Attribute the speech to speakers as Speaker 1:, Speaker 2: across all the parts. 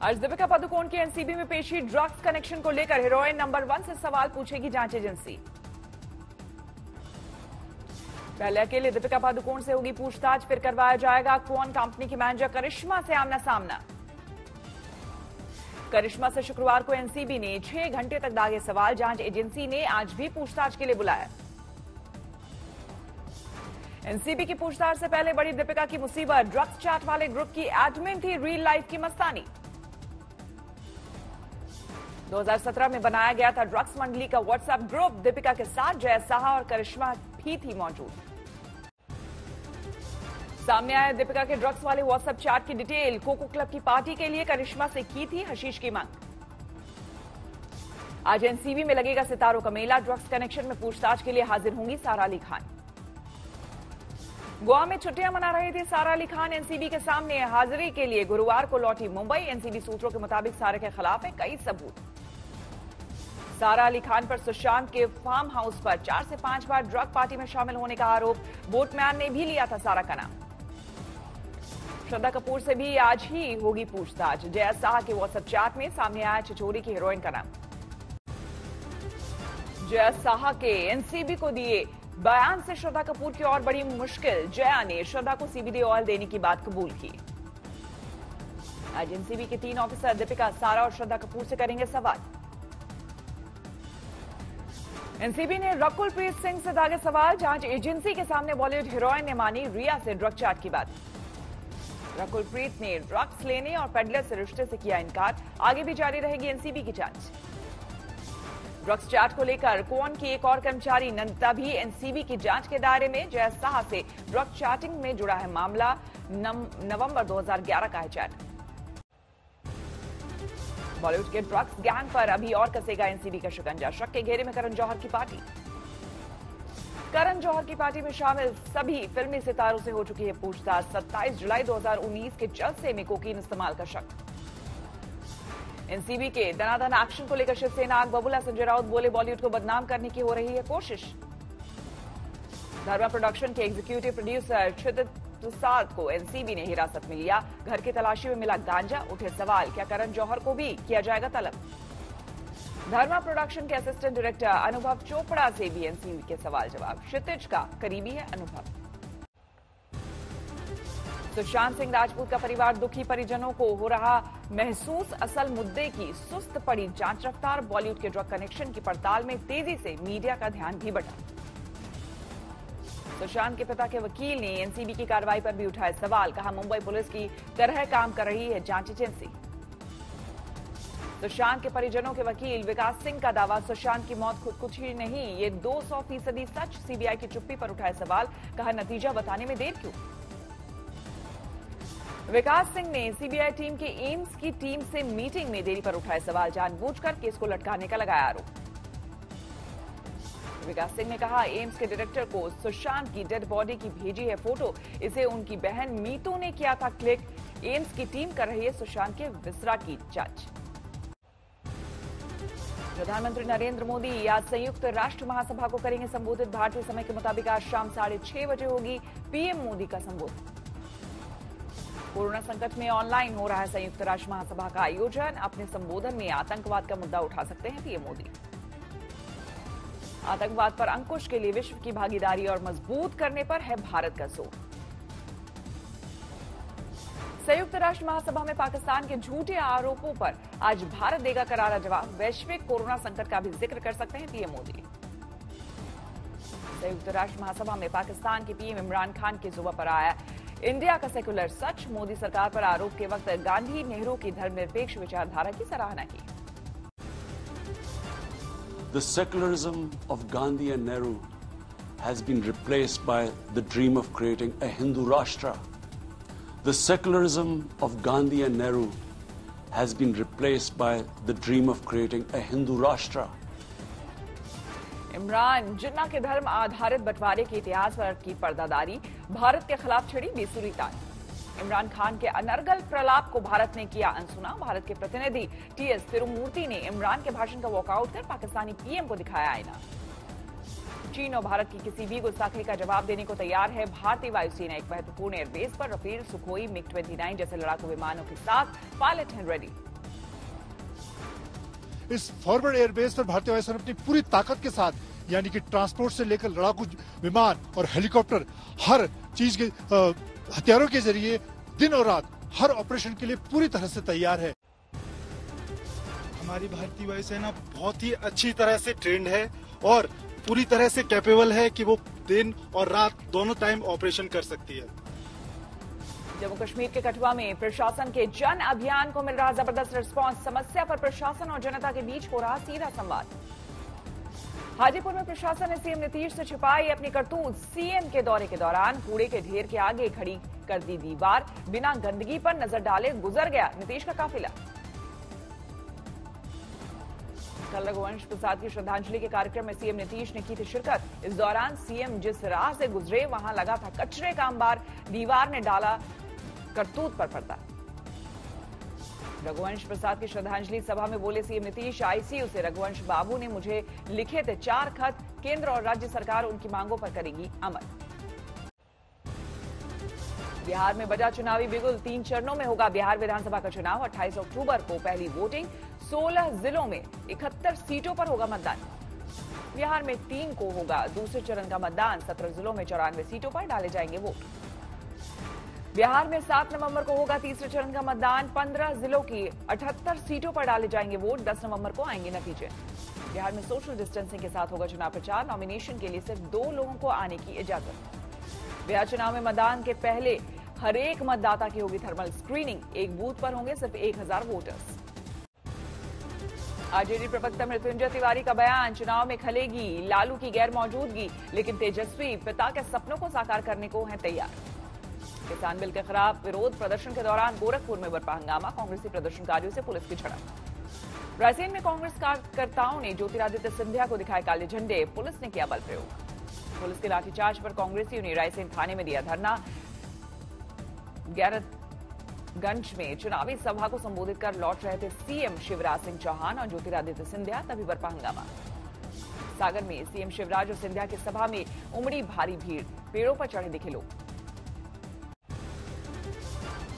Speaker 1: आज दीपिका पादुकोण की एनसीबी में पेशी। ड्रग्स कनेक्शन को लेकर हीरोइन नंबर 1 से सवाल पूछेगी जांच एजेंसी। पहले अकेले दीपिका पादुकोण से होगी पूछताछ, फिर करवाया जाएगा क्वान कंपनी की मैनेजर करिश्मा से आमना सामना। करिश्मा से शुक्रवार को एनसीबी ने 6 घंटे तक दागे सवाल। जांच एजेंसी ने आज भी पूछताछ के लिए बुलाया। एनसीबी की पूछताछ से पहले बड़ी दीपिका की मुसीबत। ड्रग्स चैट वाले ग्रुप की एडमिन थी रियल लाइफ की मस्तानी। 2017 में बनाया गया था ड्रग्स मंडली का व्हाट्सएप ग्रुप। दीपिका के साथ जय साहा और करिश्मा भी थी मौजूद। सामने आया दीपिका के ड्रग्स वाले व्हाट्सएप चैट की डिटेल। कोको क्लब की पार्टी के लिए करिश्मा से की थी हशीश की मांग। आज एनसीबी में लगेगा सितारों का मेला। ड्रग्स कनेक्शन में पूछताछ के लिए हाजिर होंगी सारा अली खान। गोवा में छुट्टियां मना रहे थे सारा अली खान। एनसीबी के सामने हाजिरी के लिए गुरुवार को लौटी मुंबई। एनसीबी सूत्रों के मुताबिक सारा के खिलाफ है कई सबूत। सारा अली खान पर सुशांत के फार्म हाउस पर 4 से 5 बार ड्रग पार्टी में शामिल होने का आरोप। बोटमैन ने भी लिया था सारा का नाम। श्रद्धा कपूर से भी आज ही होगी पूछताछ। जय साहा के व्हाट्सएप चैट में सामने आया छिछोरी की हीरोइन का नाम। जय साहा के एनसीबी को दिए बयान से श्रद्धा कपूर की और बड़ी मुश्किल। जया ने श्रद्धा को सीबीडी ऑयल देने की बात कबूल की। आज एनसीबी के 3 ऑफिसर दीपिका, सारा और श्रद्धा कपूर से करेंगे सवाल। एनसीबी ने रकुल प्रीत सिंह से दागे सवाल। जांच एजेंसी के सामने बॉलीवुड हीरोइन ने मानी रिया से ड्रग चैट की बात। रकुल प्रीत ने ड्रग्स लेने और पेडलर से रिश्ते से किया इनकार। आगे भी जारी रहेगी एनसीबी की जांच। ड्रग्स चैट को लेकर क्वान की एक और कर्मचारी नंदिता भी एनसीबी की जांच के दायरे में। जय साहा से ड्रग चैटिंग में जुड़ा है मामला। नवंबर 2011 का है चैट। बॉलीवुड के ड्रग्स गैंग पर अभी और कसेगा एनसीबी का शिकंजा। शक के घेरे में करण जौहर की पार्टी। करण जौहर की पार्टी में शामिल सभी फिल्मी सितारों से हो चुकी है पूछताछ। 27 जुलाई 2019 के जलसे में कोकीन इस्तेमाल का शक। एनसीबी के दनादन एक्शन को लेकर शिवसेना आग बबूला। संजय राउत बोले बॉलीवुड को बदनाम करने की हो रही है कोशिश। धर्मा प्रोडक्शन के एग्जीक्यूटिव प्रोड्यूसर क्षितिज प्रसाद को एनसीबी ने हिरासत में लिया। घर की तलाशी में मिला गांजा। उठे सवाल, क्या करण जौहर को भी किया जाएगा तलब। धर्मा प्रोडक्शन के असिस्टेंट डायरेक्टर अनुभव चोपड़ा से भी एनसीबी के सवाल जवाब। क्षितिज का करीबी है अनुभव। सुशांत सिंह राजपूत का परिवार दुखी। परिजनों को हो रहा महसूस असल मुद्दे की सुस्त पड़ी जांच रफ्तार। बॉलीवुड के ड्रग कनेक्शन की पड़ताल में तेजी से मीडिया का ध्यान भी बढ़ा। सुशांत के पिता के वकील ने एनसीबी की कार्रवाई पर भी उठाए सवाल। कहा मुंबई पुलिस की तरह काम कर रही है जांच एजेंसी। सुशांत के परिजनों के वकील विकास सिंह का दावा, सुशांत की मौत खुदकुशी नहीं, ये 200% सच। सीबीआई की चुप्पी पर उठाए सवाल। कहा नतीजा बताने में देर क्यों। विकास सिंह ने सीबीआई टीम के एम्स की टीम से मीटिंग में देरी पर उठाए सवाल। जानबूझकर केस को लटकाने का लगाया आरोप। विकास सिंह ने कहा एम्स के डायरेक्टर को सुशांत की डेड बॉडी की भेजी है फोटो। इसे उनकी बहन मीतू ने किया था क्लिक। एम्स की टीम कर रही है सुशांत के विसरा की जांच। प्रधानमंत्री नरेंद्र मोदी आज संयुक्त राष्ट्र महासभा को करेंगे संबोधित। भारतीय समय के मुताबिक आज शाम 6:30 बजे होगी पीएम मोदी का संबोधन। कोरोना संकट में ऑनलाइन हो रहा है संयुक्त राष्ट्र महासभा का आयोजन। अपने संबोधन में आतंकवाद का मुद्दा उठा सकते हैं पीएम मोदी। आतंकवाद पर अंकुश के लिए विश्व की भागीदारी और मजबूत करने पर है भारत का जोर। संयुक्त राष्ट्र महासभा में पाकिस्तान के झूठे आरोपों पर आज भारत देगा करारा जवाब। वैश्विक कोरोना संकट का भी जिक्र कर सकते हैं पीएम मोदी। संयुक्त राष्ट्र महासभा में पाकिस्तान के पीएम इमरान खान की जुबान पर आया इंडिया का सेकुलर सच। मोदी सरकार पर आरोप के वक्त गांधी नेहरू की धर्मनिरपेक्ष विचारधारा की सराहना की।
Speaker 2: The secularism of Gandhi and Nehru has been replaced by the dream of creating a Hindu Rashtra. The secularism of Gandhi and Nehru has been replaced by the dream of creating a Hindu Rashtra.
Speaker 1: Imran जिन्ना के धर्म आधारित बंटवारे के इतिहास पर की पर्दादारी। भारत के खिलाफ छिड़ी बेसुरी तान। इमरान खान के अनर्गल प्रलाप को भारत ने किया अनसुना। भारत के प्रतिनिधि टीएस तिरुमूर्ति ने इमरान के भाषण का वॉकआउट कर पाकिस्तानी पीएम को दिखाया आईना। चीन और भारत की किसी भी गुस्ताखी का जवाब देने को तैयार है भारतीय वायुसेना। एक महत्वपूर्ण एयरबेस पर राफेल, सुखोई, मिग 29 जैसे लड़ाकू विमानों के साथ पायलट हैं रेडी।
Speaker 3: इस फॉरवर्ड एयरबेस पर भारतीय वायुसेना अपनी पूरी ताकत के साथ, यानी कि ट्रांसपोर्ट से लेकर लड़ाकू विमान और हेलीकॉप्टर, हर चीज के हथियारों के जरिए दिन और रात हर ऑपरेशन के लिए पूरी तरह से तैयार है।
Speaker 4: हमारी भारतीय वायुसेना बहुत ही अच्छी तरह से ट्रेंड है और पूरी तरह से कैपेबल है कि वो दिन और रात दोनों टाइम ऑपरेशन कर सकती है।
Speaker 1: जम्मू कश्मीर के कठुआ में प्रशासन के जन अभियान को मिल रहा जबरदस्त रिस्पांस। समस्या पर प्रशासन और जनता के बीच हो रहा सीधा संवाद। हाजीपुर में प्रशासन ने सीएम नीतीश से छिपाई अपनी करतूत। सीएम के दौरे के दौरान कूड़े के ढेर के आगे खड़ी कर दी दीवार, बिना गंदगी पर नजर डाले गुजर गया नीतीश का काफिला। कल रघुवंश प्रसाद की श्रद्धांजलि के कार्यक्रम में सीएम नीतीश ने की थी शिरकत। इस दौरान सीएम जिस राह से गुजरे वहां लगा था कचरे का अंबार, दीवार ने डाला करतूत पर पर्दा। रघुवंश प्रसाद की श्रद्धांजलि सभा में बोले सीएम नीतीश, आईसीयू से रघुवंश बाबू ने मुझे लिखे थे 4 खत, केंद्र और राज्य सरकार उनकी मांगों पर करेगी अमल। बिहार में बजा चुनावी बिगुल, 3 चरणों में होगा बिहार विधानसभा का चुनाव। 28 अक्टूबर को पहली वोटिंग, 16 जिलों में 71 सीटों पर होगा मतदान। बिहार में 3 को होगा दूसरे चरण का मतदान, 17 जिलों में 94 सीटों पर डाले जाएंगे वोट। बिहार में 7 नवंबर को होगा तीसरे चरण का मतदान, 15 जिलों की 78 सीटों पर डाले जाएंगे वोट, 10 नवंबर को आएंगे नतीजे। बिहार में सोशल डिस्टेंसिंग के साथ होगा चुनाव प्रचार, नॉमिनेशन के लिए सिर्फ 2 लोगों को आने की इजाजत। बिहार चुनाव में मतदान के पहले हर एक मतदाता की होगी थर्मल स्क्रीनिंग, एक बूथ पर होंगे सिर्फ 1000 वोटर्स। आरजेडी प्रवक्ता मृत्युंजय तिवारी का बयान, चुनाव में खलेगी लालू की गैर मौजूदगी, लेकिन तेजस्वी पिता के सपनों को साकार करने को हैं तैयार। किसान बिल के खिलाफ विरोध प्रदर्शन के दौरान गोरखपुर में बरपा हंगामा, कांग्रेसी प्रदर्शनकारियों से पुलिस की झड़प। रायसेन में कांग्रेस कार्यकर्ताओं ने ज्योतिरादित्य सिंधिया को दिखाए काले झंडे, पुलिस ने किया बल प्रयोग। पुलिस के लाठीचार्ज पर कांग्रेसियों ने रायसेन थाने में दिया धरना। गैरतगंज में चुनावी सभा को संबोधित कर लौट रहे थे सीएम शिवराज सिंह चौहान और ज्योतिरादित्य सिंधिया, तभी बरपा हंगामा। सागर में सीएम शिवराज और सिंधिया की सभा में उमड़ी भारी भीड़, पेड़ों पर चढ़े दिखे लोग।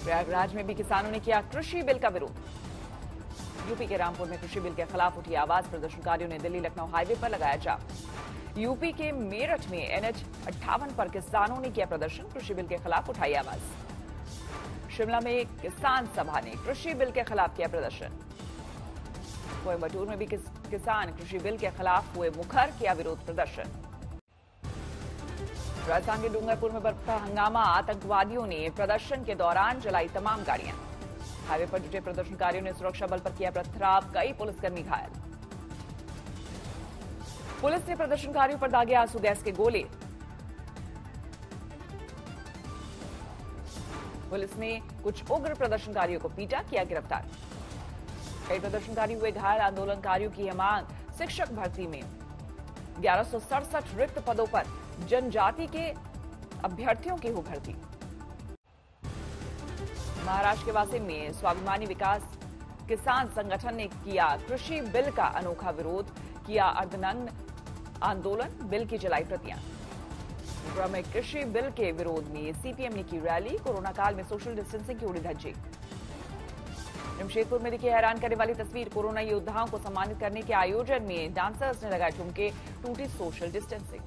Speaker 1: प्रयागराज में भी किसानों ने किया कृषि बिल का विरोध। यूपी के रामपुर में कृषि बिल के खिलाफ उठी आवाज, प्रदर्शनकारियों ने दिल्ली लखनऊ हाईवे पर लगाया जाम। यूपी के मेरठ में NH 58 पर किसानों ने किया प्रदर्शन, कृषि बिल के खिलाफ उठाई आवाज। शिमला में एक किसान सभा ने कृषि बिल के खिलाफ किया प्रदर्शन। कोयम्बटूर में भी किसान कृषि बिल के खिलाफ हुए मुखर, किया विरोध प्रदर्शन। राजस्थान के डूंगरपुर में बरपा हंगामा, आतंकवादियों ने प्रदर्शन के दौरान जलाई तमाम गाड़ियां। हाईवे पर जुटे प्रदर्शनकारियों ने सुरक्षा बल पर किया पथराव, कई पुलिसकर्मी घायल। पुलिस ने प्रदर्शनकारियों पर दागे आंसू गैस के गोले। पुलिस ने कुछ उग्र प्रदर्शनकारियों को पीटा, किया गिरफ्तार। कई प्रदर्शनकारी हुए घायल। आंदोलनकारियों की यह मांग, शिक्षक भर्ती में 1167 रिक्त पदों पर जनजाति के अभ्यर्थियों की हो भर्ती। महाराष्ट्र के वासिम में स्वाभिमानी विकास किसान संगठन ने किया कृषि बिल का अनोखा विरोध, किया अर्धनग्न आंदोलन, बिल की जलाई प्रतियां। त्रिपुरा में कृषि बिल के विरोध में सीपीएम ने की रैली, कोरोना काल में सोशल डिस्टेंसिंग की उड़ी धज्जी। जमशेदपुर में दिखी हैरान करने वाली तस्वीर, कोरोना योद्धाओं को सम्मानित करने के आयोजन में डांसर्स ने लगाए ठुमके, टूटी सोशल डिस्टेंसिंग।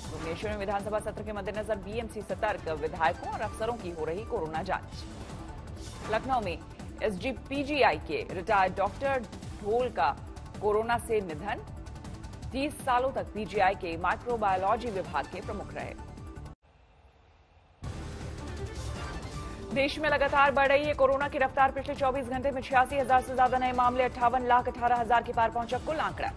Speaker 1: भुवनेश्वर में विधानसभा सत्र के मद्देनजर बीएमसी सतर्क, विधायकों और अफसरों की हो रही कोरोना जांच। लखनऊ में एसजीपीजीआई के रिटायर्ड डॉक्टर ढोल का कोरोना से निधन, 30 सालों तक पीजीआई के माइक्रोबायोलॉजी विभाग के प्रमुख रहे। देश में लगातार बढ़ रही है कोरोना की रफ्तार, पिछले 24 घंटे में 86,000 से ज्यादा नए मामले, 58,18,000 के पार पहुंचा कुल आंकड़ा।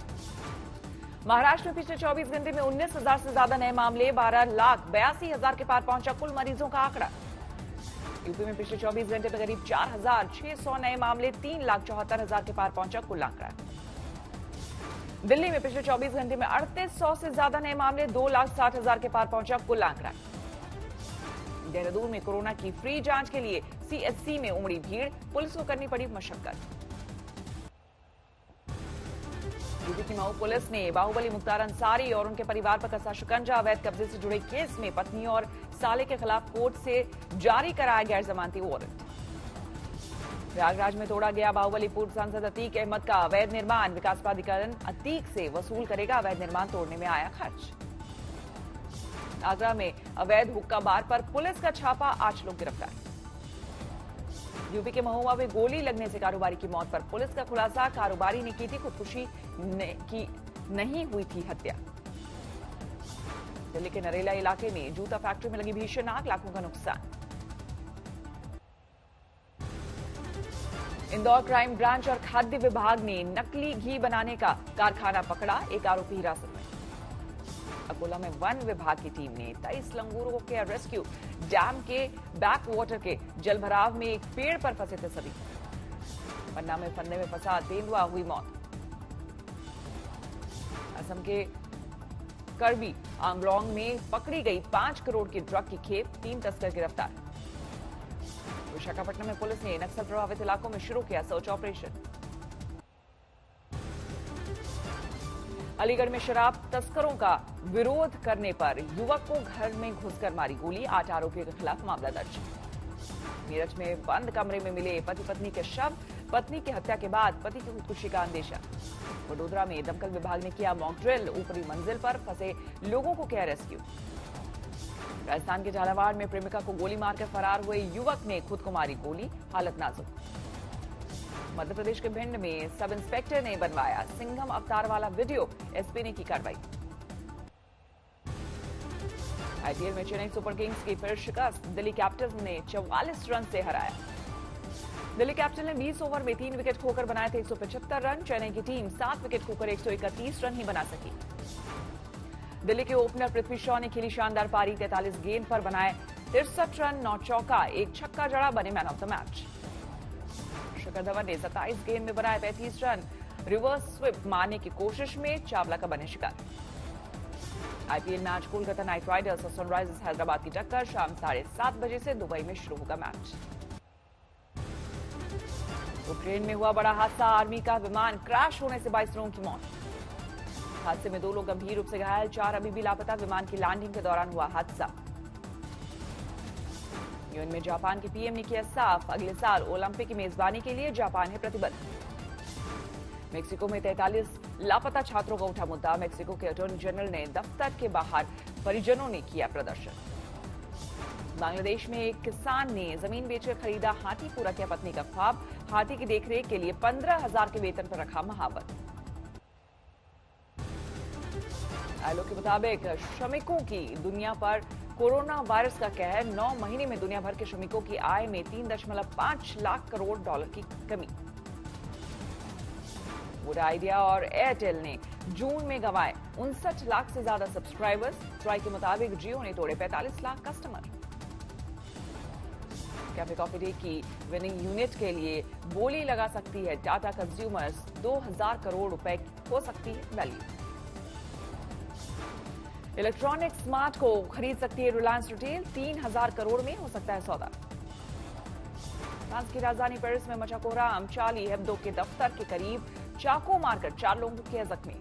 Speaker 1: महाराष्ट्र में पिछले 24 घंटे में 19,000 से ज्यादा नए मामले, 12,82,000 के पार पहुंचा कुल मरीजों का आंकड़ा। यूपी में पिछले 24 घंटे में करीब 4,600 नए मामले, 3,74,000 के पार पहुंचा कुल आंकड़ा। दिल्ली में पिछले 24 घंटे में 3800 से ज्यादा नए मामले, 2,60,000 के पार पहुंचा कुल आंकड़ा। देहरादून में कोरोना की फ्री जांच के लिए सीएचसी में उमड़ी भीड़, पुलिस को करनी पड़ी मशक्कत। यूपी की मऊ पुलिस ने बाहुबली मुख्तार अंसारी और उनके परिवार पर कसा शिकंजा, अवैध कब्जे से जुड़े केस में पत्नी और साले के खिलाफ कोर्ट से जारी कराया गैर जमानती वारंट। प्रयागराज में तोड़ा गया बाहुबली पूर्व सांसद अतीक अहमद का अवैध निर्माण। विकास प्राधिकरण अतीक से वसूल करेगा अवैध निर्माण तोड़ने में आया खर्च। आगरा में अवैध हुक्का बार पर पुलिस का छापा, 8 लोग गिरफ्तार। यूपी के महुआ में गोली लगने से कारोबारी की मौत पर पुलिस का खुलासा, कारोबारी ने की थी खुदकुशी की नहीं हुई थी हत्या। दिल्ली के नरेला इलाके में जूता फैक्ट्री में लगी भीषण आग, लाखों का नुकसान। इंदौर क्राइम ब्रांच और खाद्य विभाग ने नकली घी बनाने का कारखाना पकड़ा, एक आरोपी हिरासत में। अकोला में वन विभाग की टीम ने 23 लंगूरों को किया रेस्क्यू। डैम के बैक वाटर के जलभराव में एक पेड़ पर फंसे थे सभी। पन्ना में फंदे में फंसा तेंदुआ, हुई मौत। असम के करबी आंगलोंग में पकड़ी गई 5 करोड़ की ड्रग की खेप, 3 तस्कर गिरफ्तार। विशाखापट्टनम में पुलिस ने नक्सल प्रभावित इलाकों में शुरू किया सर्च ऑपरेशन। अलीगढ़ में शराब तस्करों का विरोध करने पर युवक को घर में घुसकर मारी गोली, 8 आरोपियों के खिलाफ मामला दर्ज। मेरठ में बंद कमरे में मिले पति पत्नी के शव, पत्नी की हत्या के बाद पति की खुदकुशी का अंदेशा। वडोदरा में दमकल विभाग ने किया मॉक ड्रिल, ऊपरी मंजिल पर फंसे लोगों को किया रेस्क्यू। राजस्थान के झालावाड़ में प्रेमिका को गोली मारकर फरार हुए युवक ने खुद को मारी गोली, हालत नाजुक। मध्य प्रदेश के भिंड में सब इंस्पेक्टर ने बनवाया सिंघम अवतार वाला वीडियो, एसपी ने की कार्रवाई। आईपीएल में चेन्नई सुपर किंग्स की फिर शिकस्त, दिल्ली कैपिटल्स ने 44 रन से हराया। दिल्ली कैपिटल ने 20 ओवर में 3 विकेट खोकर बनाए थे 175 रन। चेन्नई की टीम 7 विकेट खोकर 131 रन ही बना सकी। दिल्ली के ओपनर पृथ्वी शॉ ने खेली शानदार पारी, 43 गेंद पर बनाए 63 रन, 9 चौका, 1 छक्का जड़ा, बने man of the match. Shikhar Dhawan ने 27 गेंद में बनाए 35 रन, रिवर्स स्विप मारने की कोशिश में चावला का बने शिकार। IPL match Kolkata night Riders और सनराइजर्स हैदराबाद की टक्कर, शाम 7:30 बजे से दुबई में शुरू होगा मैच। यूक्रेन में हुआ बड़ा हादसा, आर्मी का विमान क्रैश होने से 22 लोगों की मौत। हादसे में 2 लोग गंभीर रूप से घायल, 4 अभी भी लापता। विमान की लैंडिंग के दौरान हुआ हादसा। यूएन में जापान के पीएम ने किया साफ, अगले साल ओलंपिक की मेजबानी के लिए जापान है प्रतिबद्ध। मेक्सिको में 43 लापता छात्रों का उठा मुद्दा, मेक्सिको के अटॉर्नी जनरल ने दफ्तर के बाहर परिजनों ने किया प्रदर्शन। बांग्लादेश में एक किसान ने जमीन बेचकर खरीदा हाथी, पूरा किया पत्नी का ख्वाब। हाथी की देखरेख के लिए 15,000 के वेतन पर रखा महावत। आईएलओ के मुताबिक श्रमिकों की दुनिया पर कोरोना वायरस का कहर, 9 महीने में दुनिया भर के श्रमिकों की आय में 3.5 लाख करोड़ डॉलर की कमी। वोडा आइडिया और एयरटेल ने जून में गंवाए 59 लाख से ज्यादा सब्सक्राइबर्स। ट्राई के मुताबिक जियो ने तोड़े 45 lakh customer. Cafe coffee day की विनिंग यूनिट के लिए बोली लगा सकती है टाटा कंज्यूमर्स, 2000 करोड़ रुपए हो सकती है वैल्यू। इलेक्ट्रॉनिक स्मार्ट को खरीद सकती है रिलायंस रिटेल, 3000 करोड़ में हो सकता है सौदा। फ्रांस की राजधानी पेरिस में मचा कोहराम, चार्ली हेब्दो के दफ्तर के करीब चाकू मारकर 4 लोगों को किया जख्मी।